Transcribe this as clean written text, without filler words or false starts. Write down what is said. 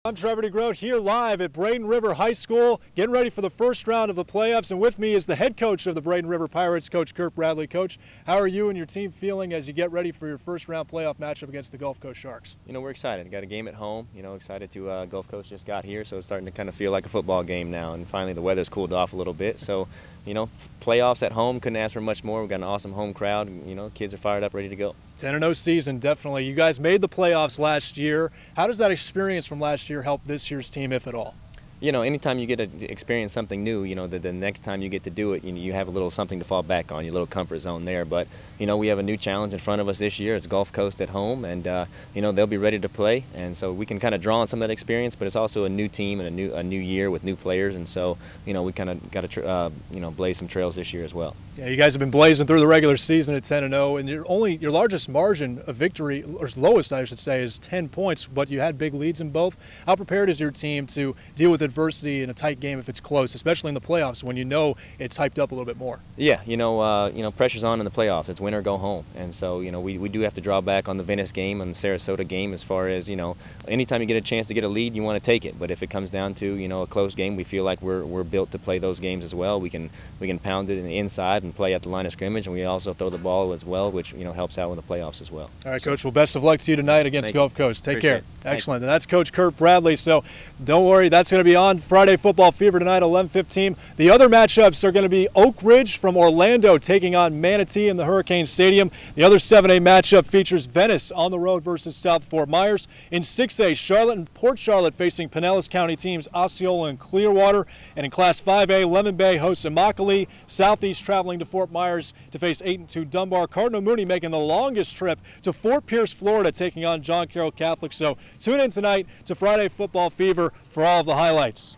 I'm Trevor DeGroat here live at Braden River High School, getting ready for the first round of the playoffs, and with me is the head coach of the Braden River Pirates, Coach Kurt Bradley. Coach, how are you and your team feeling as you get ready for your first round playoff matchup against the Gulf Coast Sharks? You know, we're excited. Got a game at home. You know, excited to Gulf Coast just got here, so it's starting to kind of feel like a football game now, and finally the weather's cooled off a little bit. So, you know, playoffs at home, couldn't ask for much more. We've got an awesome home crowd. You know, kids are fired up, ready to go. 10-0 season, definitely. You guys made the playoffs last year. How does that experience from last year help this year's team, if at all? You know, anytime you get to experience something new, you know, the next time you get to do it, you have a little something to fall back on, your little comfort zone there. But, you know, we have a new challenge in front of us this year. It's Gulf Coast at home, and, you know, they'll be ready to play. And so we can kind of draw on some of that experience, but it's also a new team and a new year with new players. And so, you know, we kind of got to, you know, blaze some trails this year as well. Yeah, you guys have been blazing through the regular season at 10-0, and your largest margin of victory, or lowest I should say, is 10 points, but you had big leads in both. How prepared is your team to deal with adversity in a tight game if it's close, especially in the playoffs when you know it's hyped up a little bit more? Yeah, you know, pressure's on in the playoffs. It's win or go home, and so, you know, we do have to draw back on the Venice game and the Sarasota game as far as, you know, anytime you get a chance to get a lead, you want to take it. But if it comes down to, you know, a close game, we feel like we're built to play those games as well. We can pound it in the inside and play at the line of scrimmage, and we also throw the ball as well, which, you know, helps out in the playoffs as well. All right, Coach. Well, best of luck to you tonight against Gulf Coast. Take care. Excellent. And that's Coach Kurt Bradley. So don't worry, that's going to be on Friday Football Fever tonight, 11:15. The other matchups are going to be Oak Ridge from Orlando taking on Manatee in the Hurricane Stadium. The other 7A matchup features Venice on the road versus South Fort Myers. In 6A, Charlotte and Port Charlotte facing Pinellas County teams Osceola and Clearwater. And in Class 5A, Lemon Bay hosts Immokalee. Southeast traveling to Fort Myers to face 8-2 Dunbar. Cardinal Mooney making the longest trip to Fort Pierce, Florida, taking on John Carroll Catholic. So tune in tonight to Friday Football Fever for all of the highlights.